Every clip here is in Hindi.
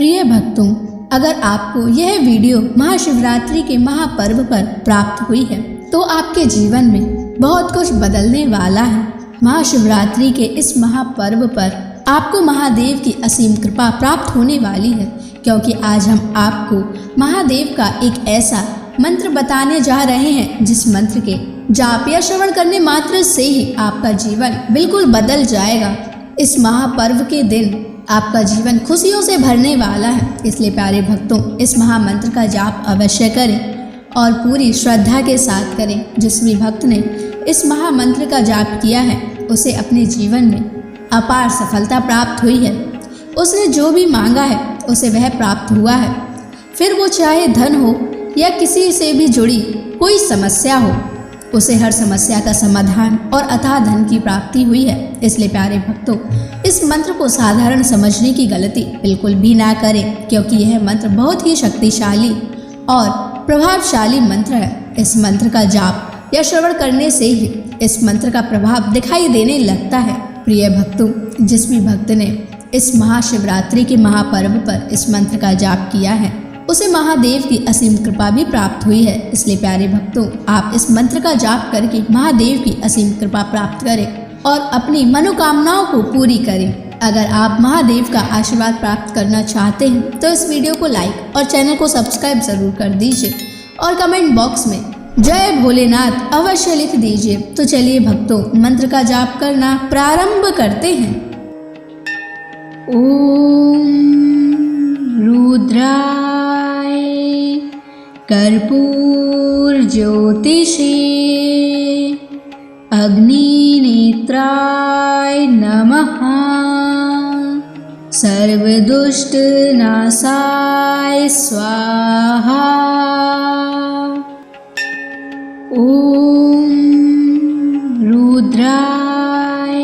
प्रिय भक्तों, अगर आपको यह वीडियो महाशिवरात्रि के महापर्व पर प्राप्त हुई है तो आपके जीवन में बहुत कुछ बदलने वाला है। महाशिवरात्रि के इस महापर्व पर आपको महादेव की असीम कृपा प्राप्त होने वाली है, क्योंकि आज हम आपको महादेव का एक ऐसा मंत्र बताने जा रहे हैं जिस मंत्र के जाप या श्रवण करने मात्र से ही आपका जीवन बिल्कुल बदल जाएगा। इस महापर्व के दिन आपका जीवन खुशियों से भरने वाला है, इसलिए प्यारे भक्तों, इस महामंत्र का जाप अवश्य करें और पूरी श्रद्धा के साथ करें। जिस भी भक्त ने इस महामंत्र का जाप किया है उसे अपने जीवन में अपार सफलता प्राप्त हुई है। उसने जो भी मांगा है उसे वह प्राप्त हुआ है, फिर वो चाहे धन हो या किसी से भी जुड़ी कोई समस्या हो, उसे हर समस्या का समाधान और अथाह धन की प्राप्ति हुई है। इसलिए प्यारे भक्तों, इस मंत्र को साधारण समझने की गलती बिल्कुल भी ना करें, क्योंकि यह मंत्र बहुत ही शक्तिशाली और प्रभावशाली मंत्र है। इस मंत्र का जाप या श्रवण करने से ही इस मंत्र का प्रभाव दिखाई देने लगता है। प्रिय भक्तों, जिस भी भक्त ने इस महाशिवरात्रि के महापर्व पर इस मंत्र का जाप किया है उसे महादेव की असीम कृपा भी प्राप्त हुई है। इसलिए प्यारे भक्तों, आप इस मंत्र का जाप करके महादेव की असीम कृपा प्राप्त करें और अपनी मनोकामनाओं को पूरी करें। अगर आप महादेव का आशीर्वाद प्राप्त करना चाहते हैं तो इस वीडियो को लाइक और चैनल को सब्सक्राइब जरूर कर दीजिए और कमेंट बॉक्स में जय भोलेनाथ अवश्य लिख दीजिए। तो चलिए भक्तों, मंत्र का जाप करना प्रारंभ करते हैं। ओम रुद्राय कर्पूर ज्योतिषे अग्निनेत्राय नमः। सर्वदुष्ट नाशाय स्वाहा। ओम रुद्राय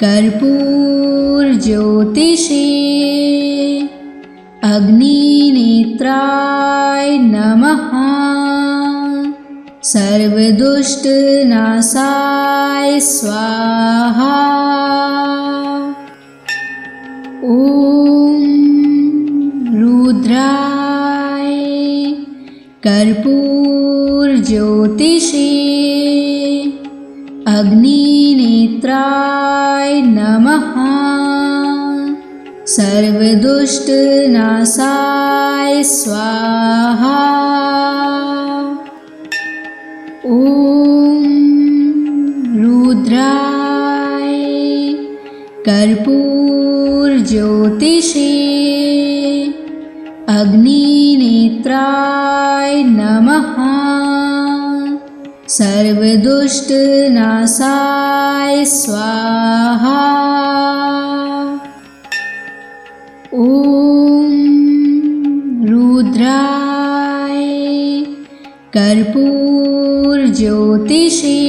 कर्पूर ज्योतिषे अग्निनेत्राय नमः। सर्वदुष्ट नाशाय स्वाहा। ओम रुद्राय कर्पूर ज्योतिषे अग्निनेत्राय नमः। सर्वदुष्ट नाशाय स्वाहा। ओम रुद्राय कर्पूर ज्योतिषे अग्निनेत्राय नमः। सर्वदुष्ट नाशाय स्वाहा। ओम रुद्राय कर्पूर ज्योतिषे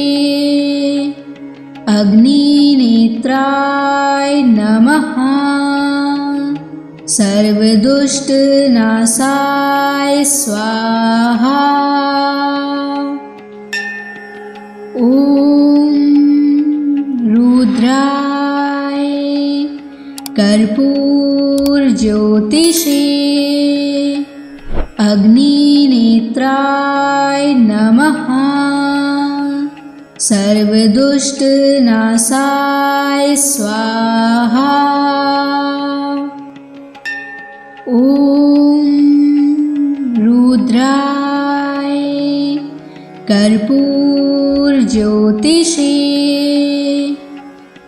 अग्निनेत्राय नमः। सर्वदुष्ट नाशाय स्वाहा। ओम रुद्राय कर्पूर ज्योतिषे अग्निनेत्राय नमः। सर्वदुष्ट नाशाय स्वाहा। ओम रुद्राय कर्पूर ज्योतिषे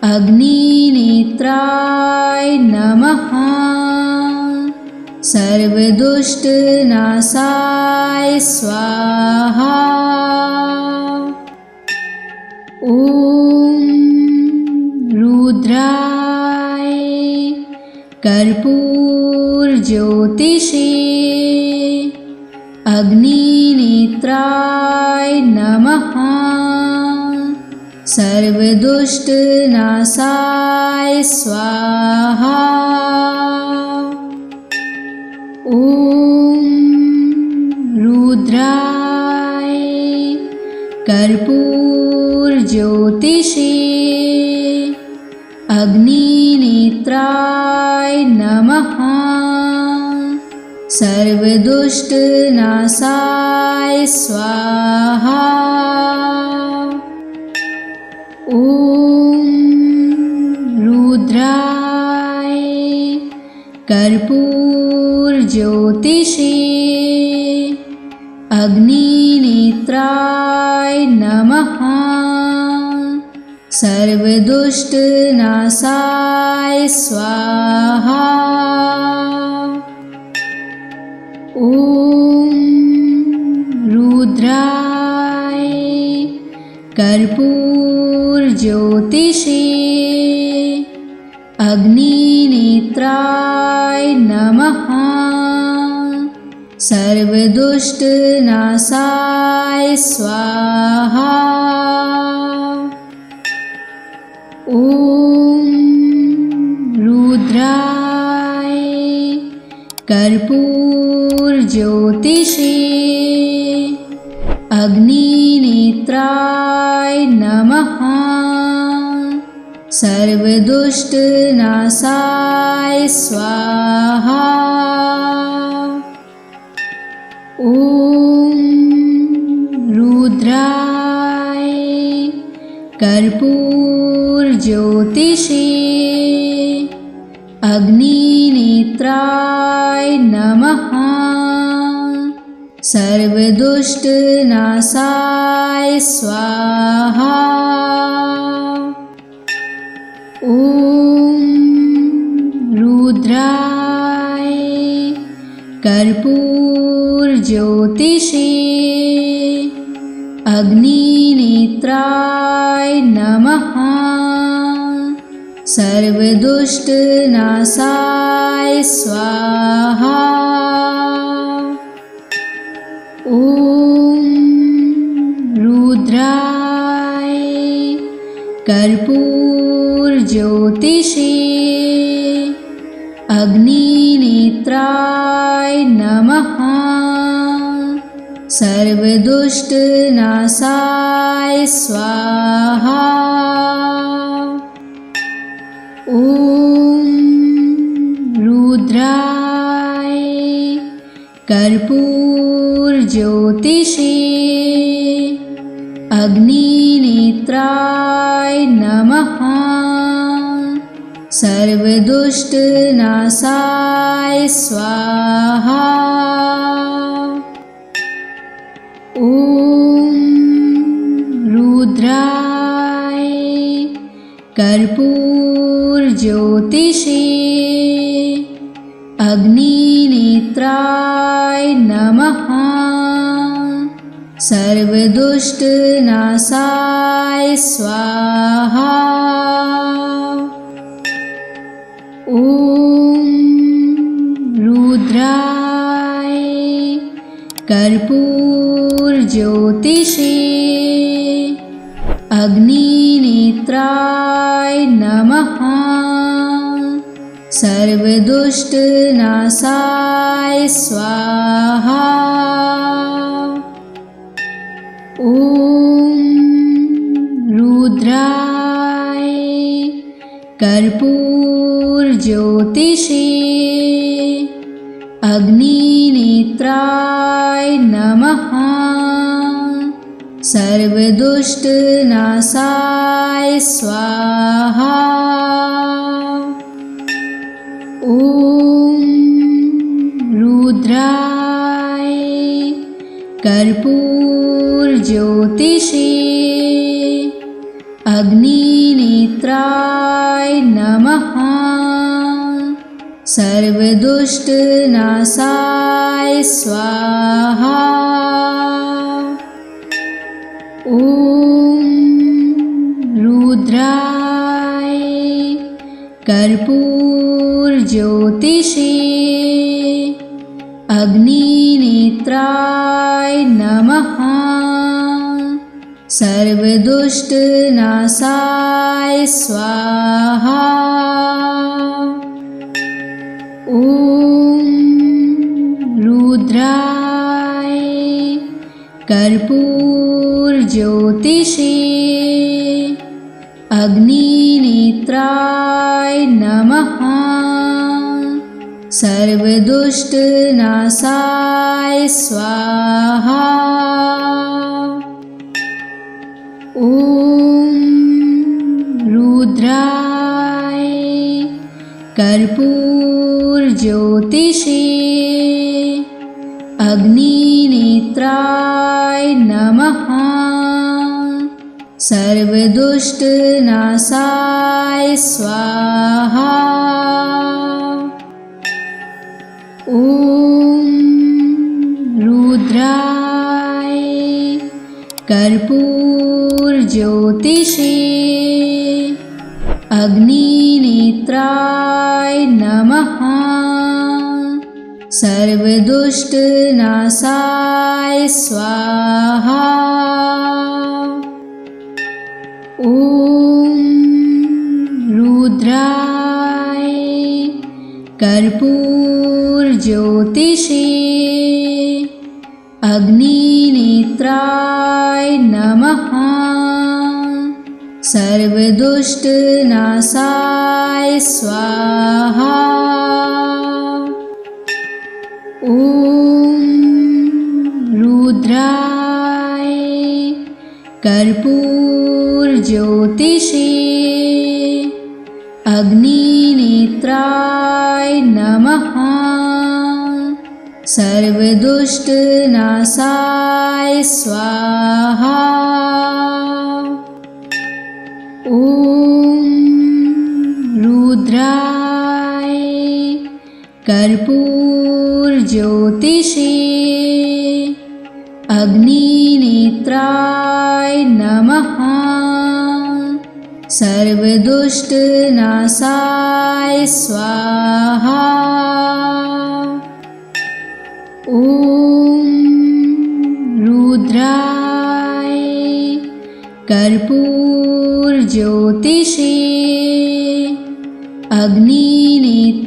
अग्निनेत्राय नमः। सर्वदुष्ट नाशाय स्वाहा। ओम रुद्राय कर्पूर ज्योतिषे अग्निनेत्राय नमः। सर्वदुष्ट नाशाय स्वाहा। ओम रुद्राय कर्पूर ज्योतिषे अग्निनेत्राय नमः। सर्वदुष्टनाशाय स्वाहा। ॐ रुद्राय कर्पूरज्योतिषे अग्निनेत्राय नमः। सर्वदुष्टनाशाय स्वाहा। ॐ रुद्राय कर्पूरज्योतिषे अग्निनेत्राय नमः। सर्वदुष्टनाशाय स्वाहा। ॐ रुद्राय कर्पूरज्योतिषे अग्निनेत्राय नमः। सर्वदुष्टनाशाय स्वाहा। ॐ रुद्राय कर्पूरज्योतिषे अग्निनेत्राय नमः। सर्वदुष्टनाशाय स्वाहा। ॐ रुद्राय कर्पूरज्योतिषे अग्निनेत्राय नमः। सर्वदुष्टनाशाय स्वाहा। ॐ रुद्राय कर्पूरज्योतिषे अग्निनेत्राय नमः। सर्वदुष्टनाशाय स्वाहा। ॐ रुद्राय कर्पूरज्योतिषे अग्निनेत्राय नमः। सर्वदुष्टनाशाय स्वाहा। ॐ रुद्राय कर्पूरज्योतिषे अग्निनेत्राय नमः। सर्वदुष्टनाशाय स्वाहा। ॐ रुद्राय कर्पूरज्योतिषे अग्निनेत्राय नमः। सर्वदुष्टनाशाय स्वाहा। ॐ रुद्राय कर्पूरज्योतिषे अग्निनेत्राय नमः। सर्वदुष्टनाशाय स्वाहा। ॐ रुद्राय कर्पूरज्योतिषे अग्निनेत्राय नमः। सर्वदुष्टनाशाय स्वाहा। ॐ रुद्राय कर्पूरज्योतिषे अग्निनेत्राय नमः। सर्वदुष्टनाशाय स्वाहा। ॐ रुद्राय कर्पूरज्योतिषे अग्निनेत्राय नमः। सर्वदुष्टनाशाय स्वाहा। ॐ रुद्राय कर्पूरज्योतिषे अग्निनेत्राय नमः। सर्वदुष्टनाशाय स्वाहा। ॐ रुद्राय कर्पूरज्योतिषे अग्निनेत्राय नमः। सर्वदुष्टनाशाय स्वाहा। ॐ रुद्राय कर्पूरज्योतिषे अग्निनेत्राय नमः। सर्वदुष्टनाशाय स्वाहा। ॐ रुद्राय कर्पूरज्योतिषे अग्निनेत्राय नमः। सर्वदुष्टनाशाय स्वाहा। ॐ रुद्राय कर्पूरज्योतिषे अग्निनेत्राय नमः। सर्वदुष्टनाशाय स्वाहा। ॐ रुद्राय कर्पूरज्योतिषे अग्निनेत्राय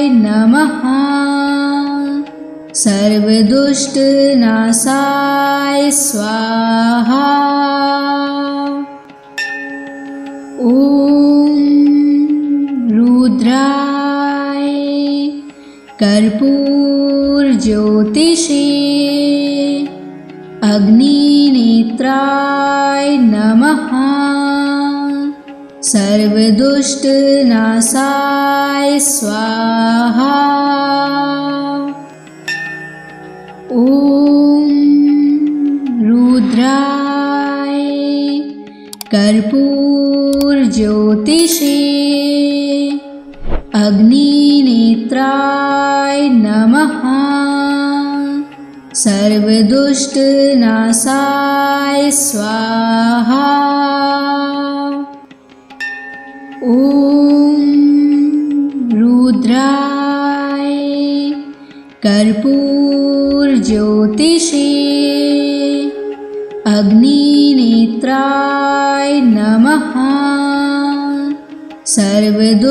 नमः। सर्वदुष्टनाशाय स्वाहा। ॐ रुद्राय कर्पूरज्योतिषे अग्निनेत्राय नमः। सर्वदुष्टनाशाय स्वाहा। ॐ रुद्राय कर्पूरज्योतिषे अग्निनेत्राय नमः। सर्वदुष्टनाशाय स्वाहा। ॐ रुद्राय कर्पूरज्योतिषे अग्निनेत्राय नमः। सर्वदुष्टनाशाय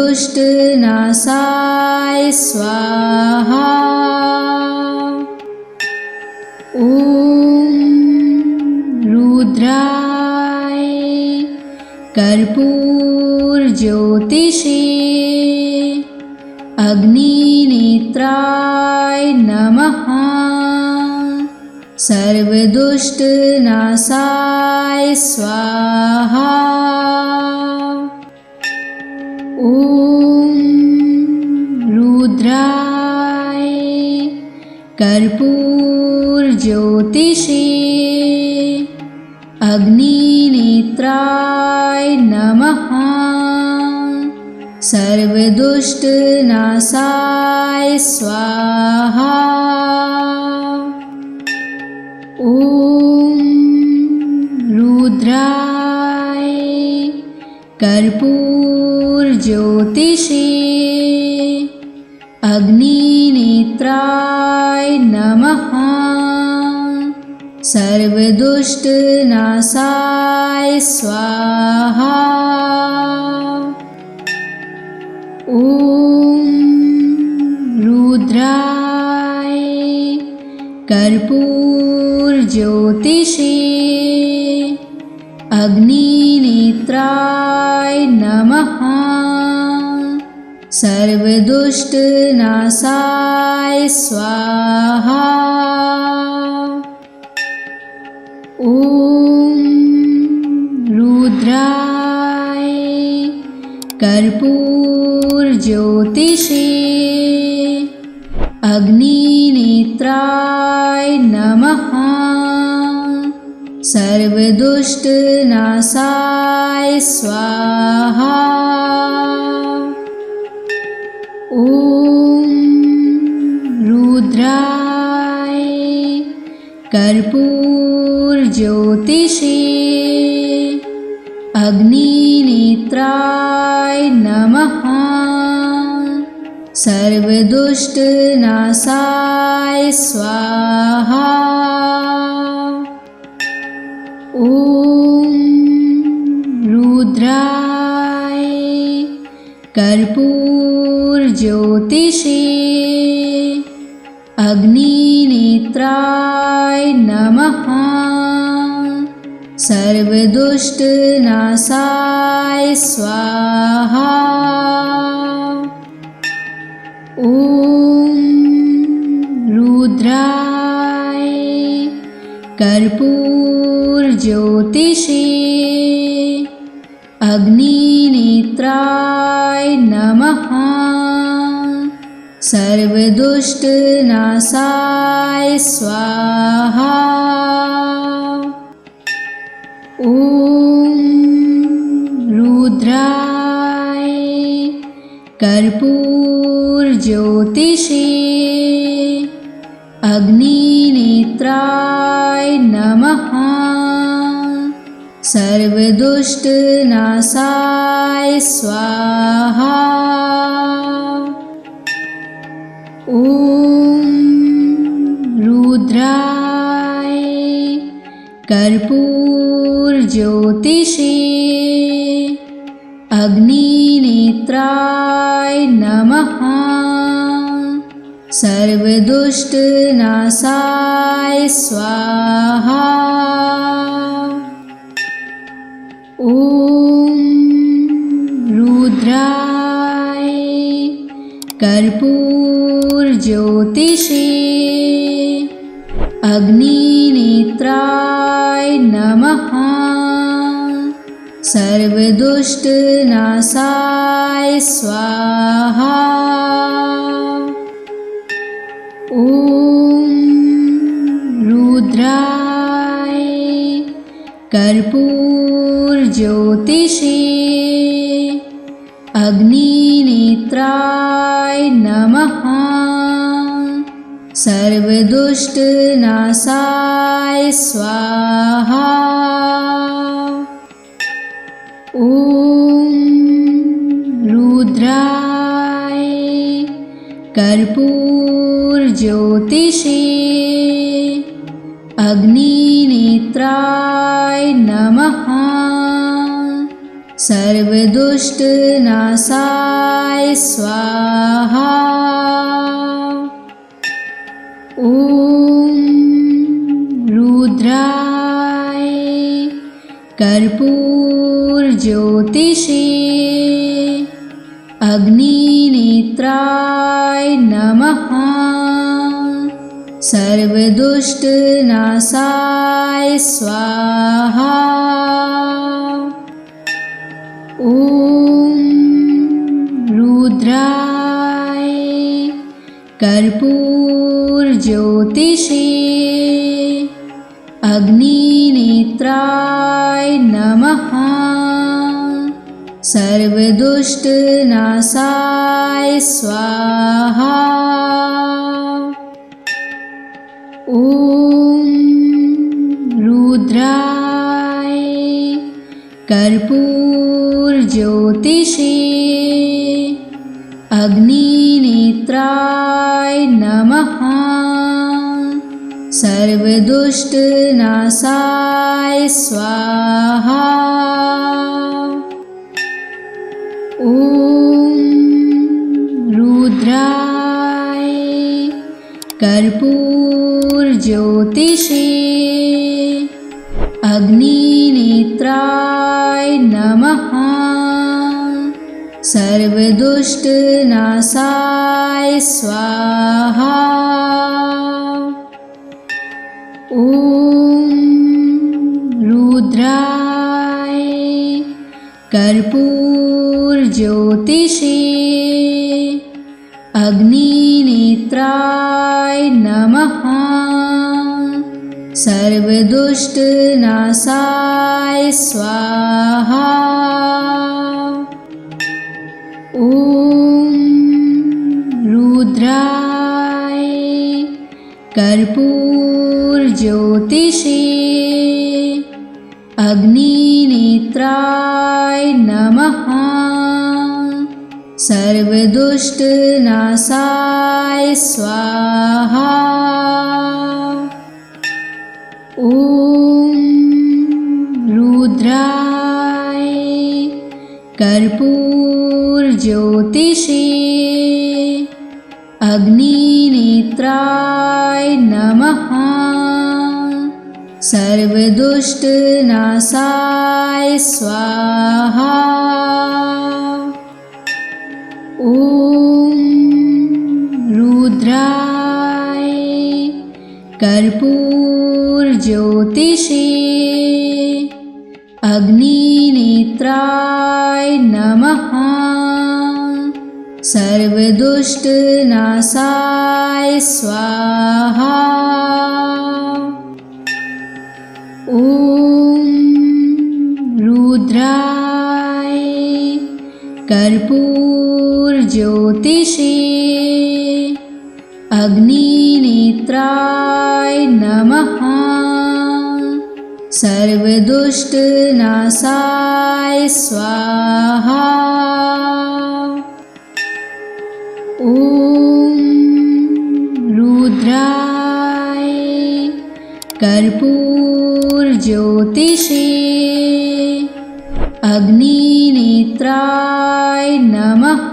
स्वाहा। ॐ रुद्राय कर्पूरज्योतिषे अग्निनेत्राय नमः। सर्वदुष्टनाशाय स्वाहा। ॐ रुद्राय कर्पूरज्योतिषे अग्निनेत्राय नमः। सर्वदुष्टनाशाय स्वाहा। ॐ रुद्राय कर्पूरज्योतिषे अग्निनेत्राय नमः। सर्वदुष्टनाशाय स्वाहा। ॐ रुद्राय कर्पूरज्योतिषे अग्निनेत्राय नमः। सर्वदुष्टनाशाय स्वाहा। ॐ रुद्राय कर्पूरज्योतिषे अग्निनेत्राय नमः। सर्वदुष्टनाशाय स्वाहा। ॐ रुद्राय कर्पूरज्योतिषे अग्निनेत्राय नमः। सर्वदुष्टनाशाय स्वाहा। ॐ रुद्राय कर्पूरज्योतिषे अग्निनेत्राय नमः। सर्वदुष्टनाशाय स्वाहा। ॐ रुद्राय कर्पूरज्योतिषे अग्निनेत्राय नमः। सर्वदुष्टनाशाय स्वाहा। ॐ रुद्राय कर्पूरज्योतिषे अग्निनेत्राय नमः। सर्वदुष्टनाशाय स्वाहा। ॐ रुद्राय कर्पूरज्योतिषे अग्निनेत्राय नमः। सर्वदुष्टनाशाय स्वाहा। ॐ रुद्राय कर्पूरज्योतिषे अग्निनेत्राय नमः। सर्वदुष्टनाशाय स्वाहा। ॐ रुद्राय कर्पूरज्योतिषे अग्निनेत्राय नमः। सर्वदुष्टनाशाय स्वाहा। ॐ रुद्राय कर्पूरज्योतिषे अग्निनेत्राय नमः। सर्वदुष्टनाशाय स्वाहा। ॐ रुद्राय कर्पूरज्योतिषे अग्निनेत्राय नमः। सर्वदुष्टनाशाय स्वाहा। ॐ रुद्राय कर्पूरज्योतिषे अग्निनेत्राय नमः। सर्वदुष्टनाशाय स्वाहा। ॐ रुद्राय कर्पूरज्योतिषे अग्निनेत्राय नमः। सर्वदुष्टनाशाय स्वाहा। ॐ रुद्राय कर्पूरज्योतिषे अग्निनेत्राय नमः। सर्वदुष्टनाशाय स्वाहा। ॐ रुद्राय कर्पूरज्योतिषे अग्निनेत्राय नमः। सर्वदुष्टनाशाय स्वाहा। ॐ रुद्राय कर्पूरज्योतिषे अग्निनेत्राय नमः। सर्वदुष्टनाशाय स्वाहा। ॐ रुद्राय कर्पूरज्योतिषे अग्निनेत्राय नमः। सर्वदुष्टनाशाय स्वाहा। ॐ रुद्राय कर्पूरज्योतिषे अग्निनेत्राय नमः। सर्वदुष्टनाशाय स्वाहा। ॐ रुद्राय कर्पूरज्योतिषे अग्निनेत्राय नमः। सर्वदुष्टनाशाय स्वाहा। ॐ रुद्राय कर्पूरज्योतिषे अग्निनेत्राय नमः।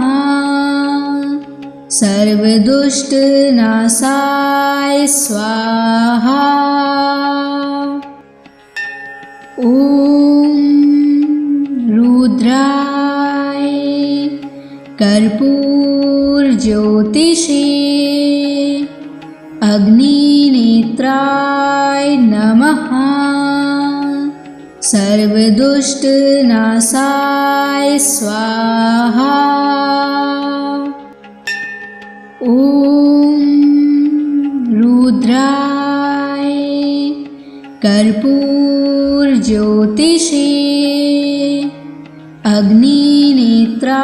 सर्वदुष्टनाशाय स्वाहा। ॐ रुद्राय कर्पूरज्योतिषे अग्निनेत्राय नमः। सर्वदुष्टनाशाय स्वाहा। ॐ रुद्राय कर्पूरज्योतिषे अग्निनेत्राय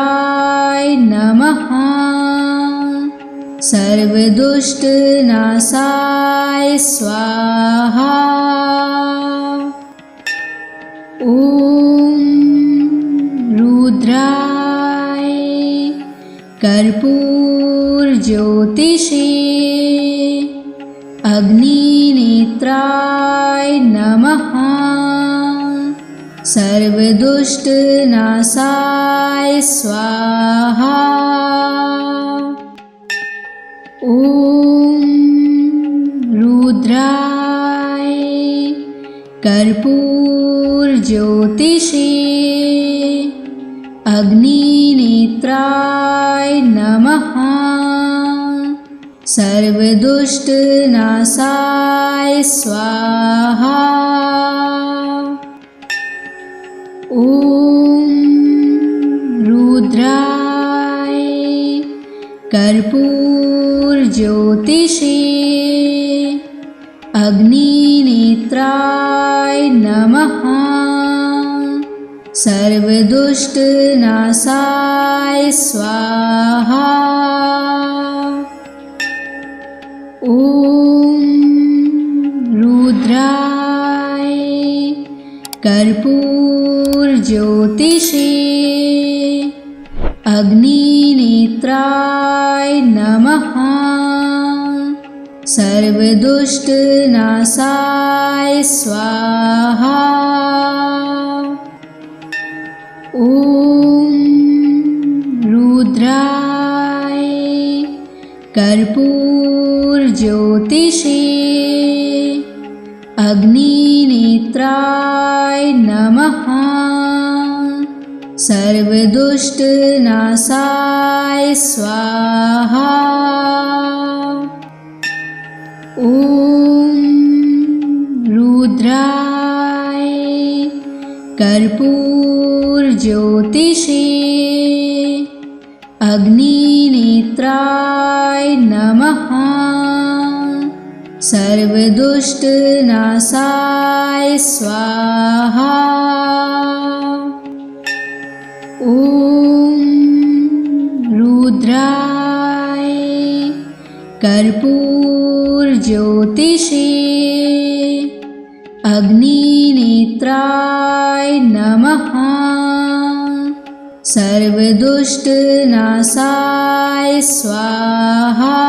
नमः। सर्वदुष्टनाशाय स्वाहा। ॐ रुद्राय कर्पूरज्योतिषे अग्निनेत्राय नमः। सर्वदुष्टनाशाय स्वाहा। ॐ रुद्राय कर्पूरज्योतिषे अग्निनेत्राय नमः। सर्वदुष्टनाशाय स्वाहा। ॐ रुद्राय कर्पूरज्योतिषे अग्निनेत्राय नमः। सर्वदुष्टनाशाय स्वाहा। ॐ रुद्राय कर्पूरज्योतिषे अग्निनेत्राय नमः। सर्वदुष्टनाशाय स्वाहा। ॐ रुद्राय कर्पूरज्योतिषे अग्निनेत्राय नमः। सर्वदुष्टनाशाय स्वाहा। ॐ रुद्राय कर्पूरज्योतिषे अग्निनेत्राय नमः। सर्वदुष्टनाशाय स्वाहा। ॐ रुद्राय कर्पूरज्योतिषे अग्निनेत्राय नमः। सर्वदुष्टनाशाय स्वाहा।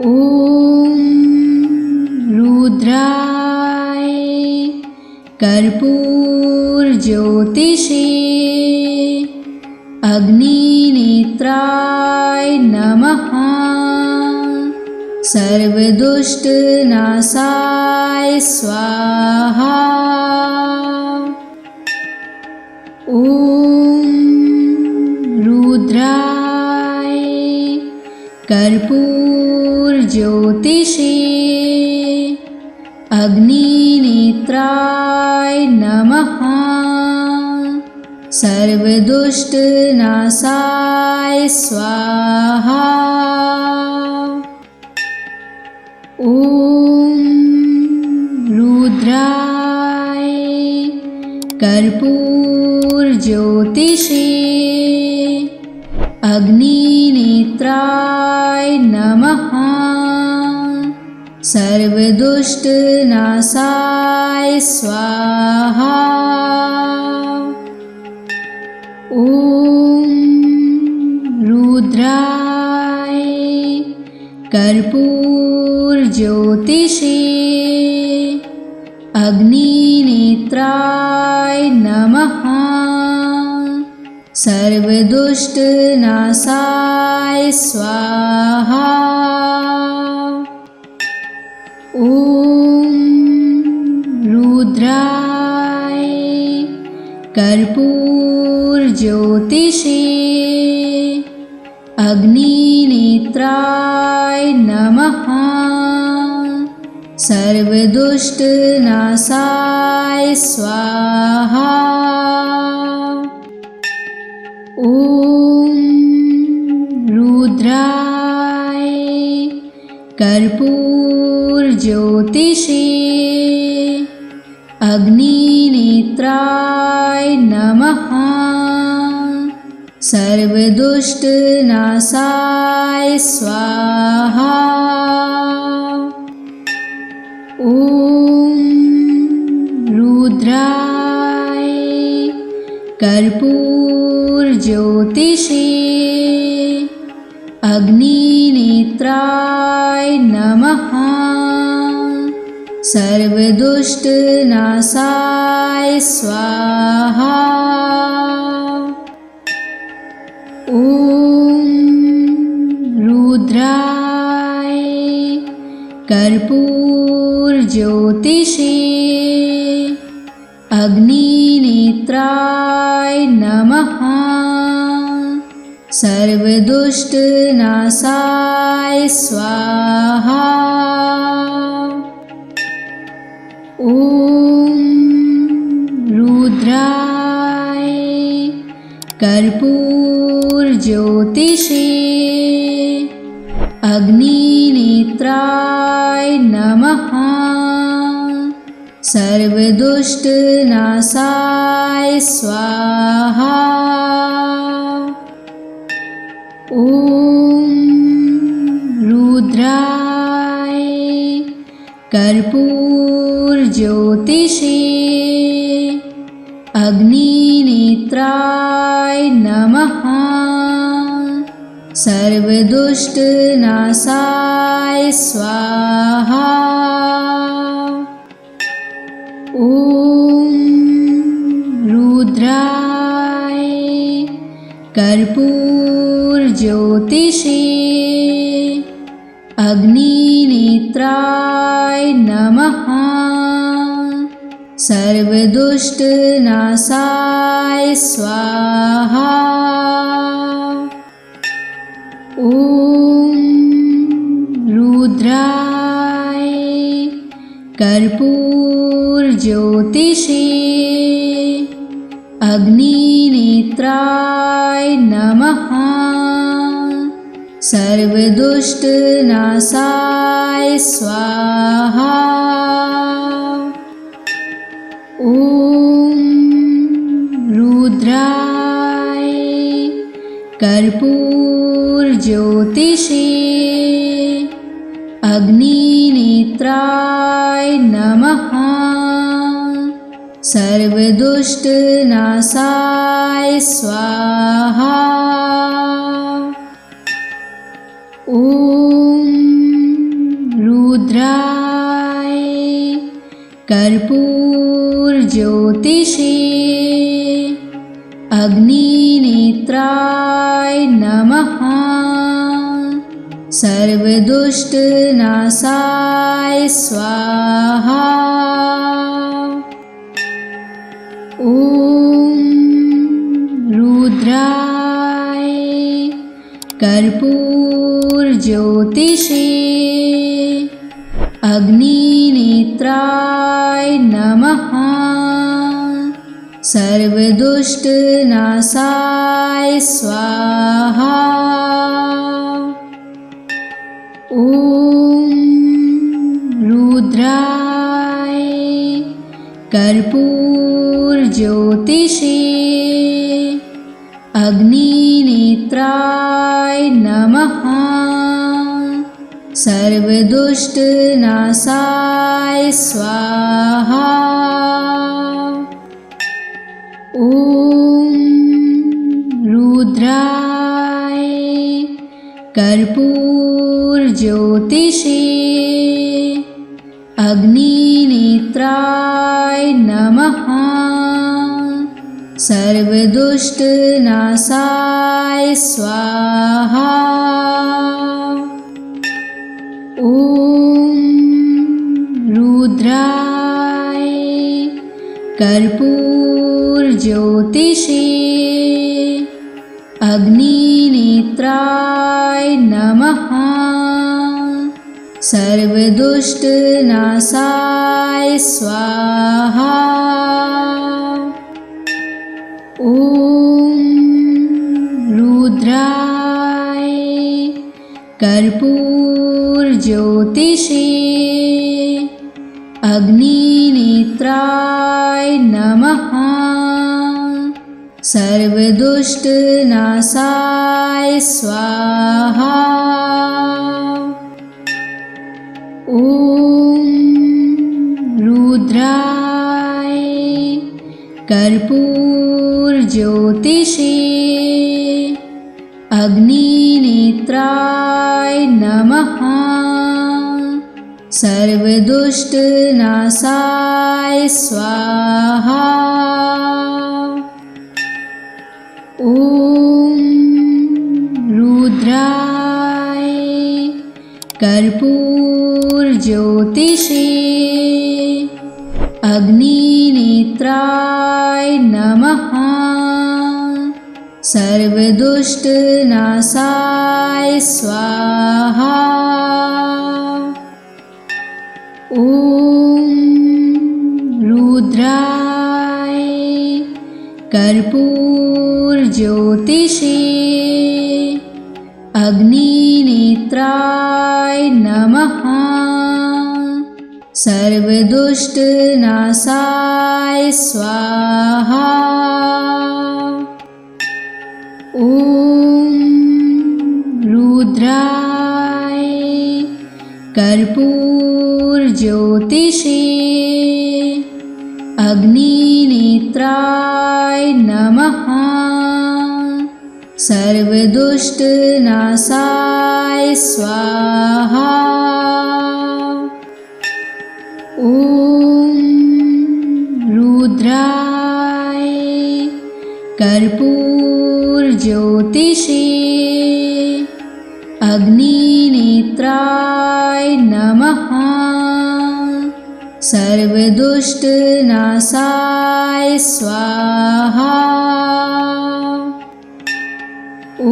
ॐ रुद्राय कर्पूरज्योतिषे अग्निनेत्राय नमः। सर्वदुष्टनाशाय स्वाहा। ॐ रुद्राय कर्पूरज्योतिषे अग्निनेत्राय नमः। सर्वदुष्टनाशाय स्वाहा। ॐ रुद्राय कर्पूरज्योतिषे अग्निनेत्राय नमः। सर्वदुष्टनाशाय स्वाहा। ॐ रुद्राय कर्पूरज्योतिषे अग्निनेत्राय नमः। सर्वदुष्टनाशाय स्वाहा। ॐ रुद्राय कर्पूरज्योतिषे अग्निनेत्राय नमः। सर्वदुष्टनाशाय स्वाहा। ॐ रुद्राय कर्पूरज्योतिषे अग्निनेत्राय नमः। सर्वदुष्टनाशाय स्वाहा। ॐ रुद्राय कर्पूरज्योतिषे अग्निनेत्राय नमः। सर्वदुष्टनाशाय स्वाहा। ॐ रुद्राय कर्पूरज्योतिषे अग्निनेत्राय नमः। सर्वदुष्टनाशाय स्वाहा। ॐ रुद्राय कर्पूरज्योतिषे अग्निनेत्राय नमः। सर्वदुष्टनाशाय स्वाहा। ॐ रुद्राय कर्पूरज्योतिषे अग्निनेत्राय नमः। सर्वदुष्टनाशाय स्वाहा। ॐ रुद्राय कर्पूरज्योतिषे अग्निनेत्राय नमः। सर्वदुष्टनाशाय स्वाहा। ॐ रुद्राय कर्पूरज्योतिषे अग्निनेत्राय नमः। सर्वदुष्टनाशाय स्वाहा। ॐ रुद्राय कर्पूरज्योतिषे अग्निनेत्राय नमः। सर्वदुष्टनाशाय स्वाहा। ॐ रुद्राय कर्पूरज्योतिषे अग्निनेत्राय नमः। सर्वदुष्टनाशाय स्वाहा। ॐ रुद्राय कर्पूरज्योतिषे अग्निनेत्राय नमः। सर्वदुष्टनाशाय स्वाहा। ॐ रुद्राय कर्पूरज्योतिषे अग्निनेत्राय नमः। सर्वदुष्टनाशाय स्वाहा। ॐ रुद्राय कर्पूरज्योतिषे अग्निनेत्राय नमः। सर्वदुष्टनाशाय स्वाहा। ॐ रुद्राय कर्पूरज्योतिषे अग्निनेत्राय नमः। सर्वदुष्टनाशाय स्वाहा। ॐ रुद्राय कर्पूरज्योतिषे अग्निनेत्राय नमः। सर्वदुष्टनाशाय स्वाहा। ॐ रुद्राय कर्पूरज्योतिषे अग्निनेत्राय नमः। सर्वदुष्टनाशाय स्वाहा। ॐ रुद्राय कर्पूरज्योतिषे अग्निनेत्राय नमः। सर्वदुष्टनाशाय स्वाहा। ॐ रुद्राय कर्पूरज्योतिषे अग्निनेत्राय नमः। सर्वदुष्टनाशाय स्वाहा। ॐ रुद्राय कर्पूरज्योतिषे अग्निनेत्राय नमः। सर्वदुष्टनाशाय स्वाहा। ॐ रुद्राय कर्पूरज्योतिषे अग्निनेत्राय नमः। सर्वदुष्टनाशाय स्वाहा। ॐ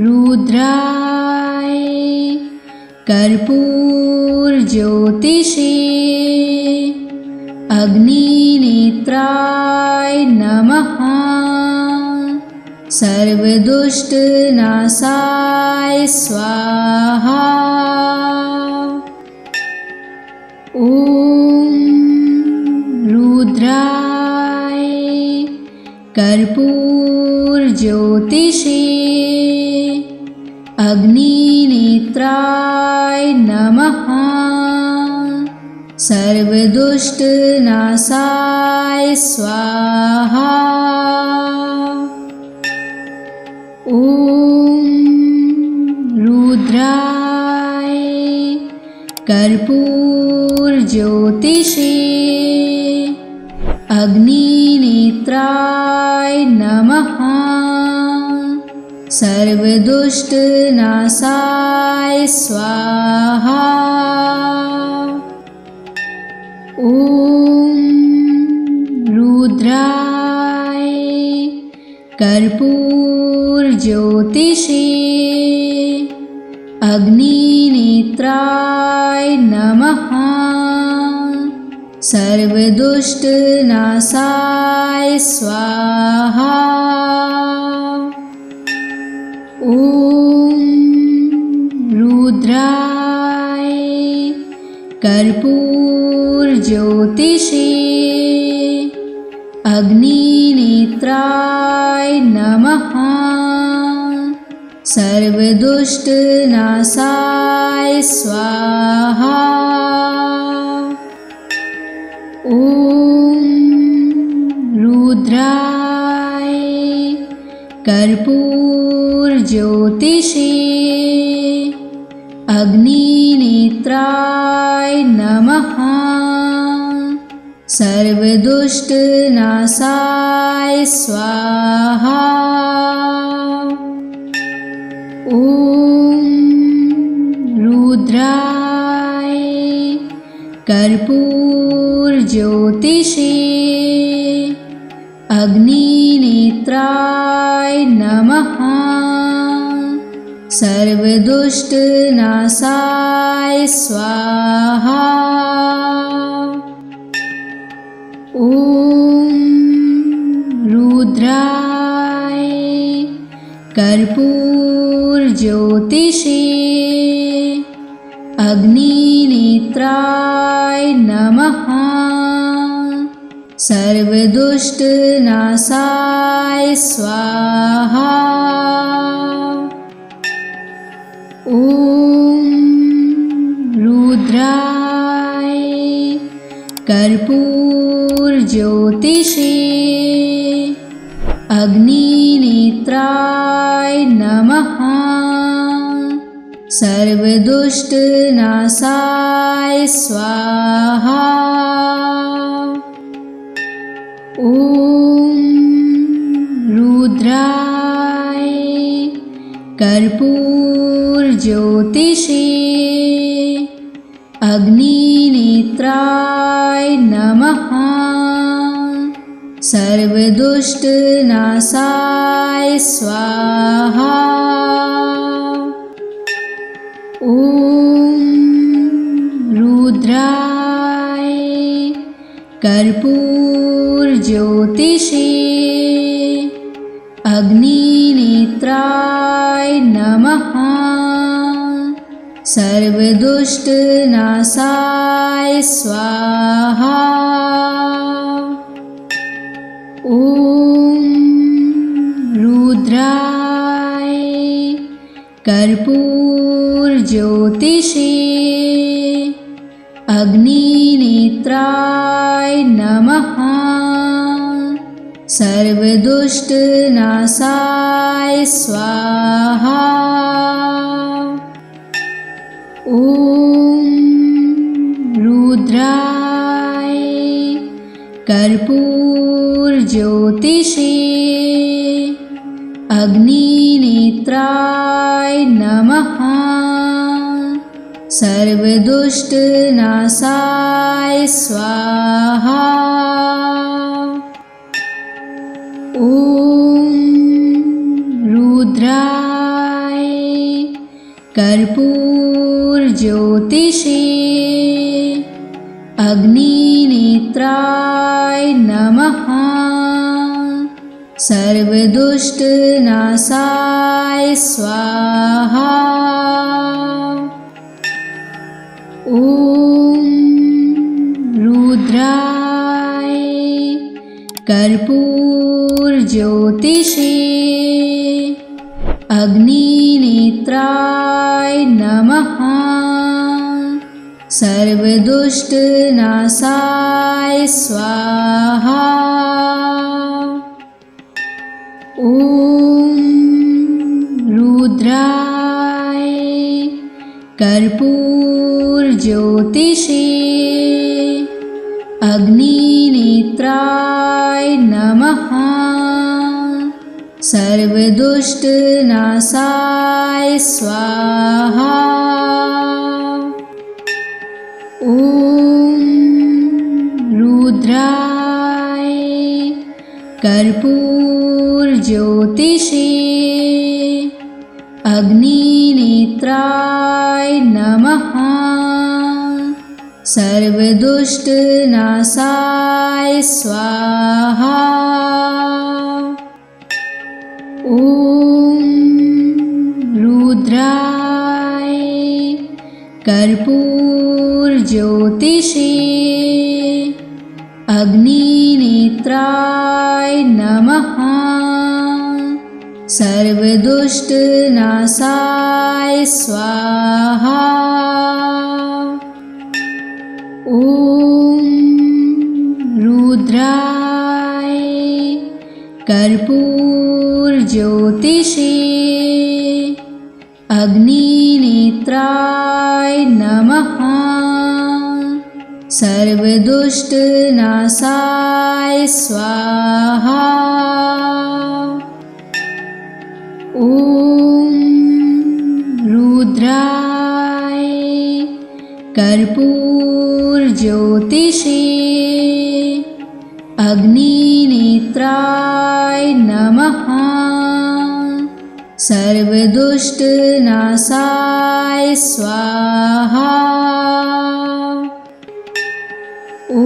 रुद्राय कर्पूरज्योतिषे अग्निनेत्राय नमः। सर्वदुष्टनाशाय स्वाहा। ॐ रुद्राय कर्पूरज्योतिषे अग्निनेत्राय नमः। सर्वदुष्टनाशाय स्वाहा। ॐ रुद्राय कर्पूरज्योतिषे अग्निनेत्राय नमः। सर्वदुष्टनाशाय स्वाहा। ॐ रुद्राय कर्पूरज्योतिषे अग्निनेत्राय नमः। सर्वदुष्टनाशाय स्वाहा। ॐ रुद्राय कर्पूरज्योतिषे अग्निनेत्राय नमः। सर्वदुष्टनाशाय स्वाहा। ॐ रुद्राय कर्पूरज्योतिषे अग्निनेत्राय नमः। सर्वदुष्टनाशाय स्वाहा। ॐ रुद्राय कर्पूरज्योतिषे अग्निनेत्राय नमः। सर्वदुष्टनाशाय स्वाहा। ॐ रुद्राय कर्पूरज्योतिषे अग्निनेत्राय नमः। सर्वदुष्टनाशाय स्वाहा। ॐ रुद्राय कर्पूरज्योतिषे अग्निनेत्राय नमः। सर्वदुष्टनाशाय स्वाहा। ॐ रुद्राय कर्पूरज्योतिषे अग्निनेत्राय नमः। सर्वदुष्टनाशाय स्वाहा। ॐ रुद्राय कर्पूरज्योतिषे अग्निनेत्राय नमः। सर्वदुष्टनाशाय स्वाहा। ॐ रुद्राय कर्पूरज्योतिषे अग्निनेत्राय नमः। सर्वदुष्टनाशाय स्वाहा। ॐ रुद्राय कर्पूरज्योतिषे अग्निनेत्राय नमः। सर्वदुष्टनाशाय स्वाहा। ॐ रुद्राय कर्पूरज्योतिषे अग्निनेत्राय नमः। सर्वदुष्टनाशाय स्वाहा। ॐ रुद्राय कर्पूरज्योतिषे अग्निनेत्राय नमः। सर्वदुष्टनाशाय स्वाहा। ॐ रुद्राय कर्पूरज्योतिषे अग्निनेत्राय नमः। सर्वदुष्टनाशाय स्वाहा। ॐ रुद्राय कर्पूरज्योतिषे अग्निनेत्राय नमः। सर्वदुष्टनाशाय स्वाहा। ॐ रुद्राय कर्पूरज्योतिषे अग्निनेत्राय नमः। सर्वदुष्टनाशाय स्वाहा। ॐ रुद्राय कर्पूरज्योतिषे अग्निनेत्राय नमः। सर्वदुष्टनाशाय स्वाहा। ॐ रुद्राय कर्पूरज्योतिषे अग्निनेत्राय नमः। सर्वदुष्टनाशाय स्वाहा। ॐ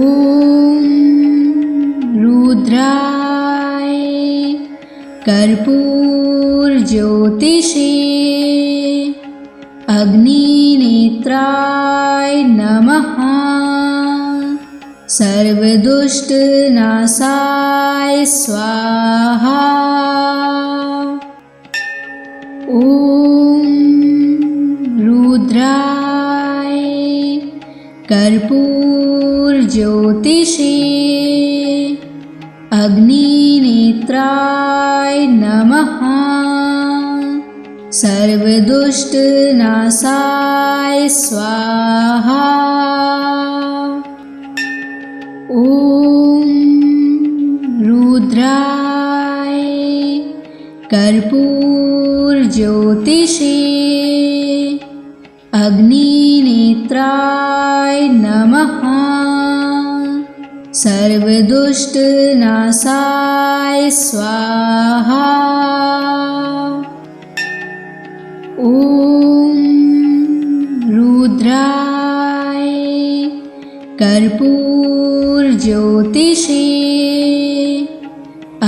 रुद्राय कर्पूरज्योतिषे अग्निनेत्राय नमः। सर्वदुष्टनाशाय स्वाहा। ॐ रुद्राय कर्पूरज्योतिषे अग्निनेत्राय नमः। सर्वदुष्टनाशाय स्वाहा। ॐ रुद्राय कर्पूरज्योतिषे अग्निनेत्राय नमः। सर्वदुष्टनाशाय स्वाहा। ॐ रुद्राय कर्पूरज्योतिषे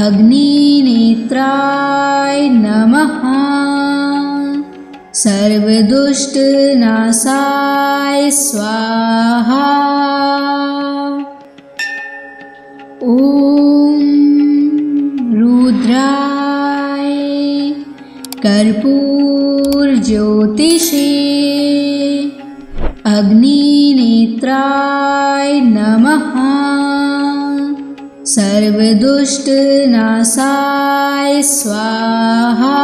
अग्निनेत्राय नमः। सर्वदुष्टनाशाय स्वाहा। ॐ रुद्राय कर्पूरज्योतिषे अग्निनेत्राय नमः। सर्वदुष्टनाशाय स्वाहा।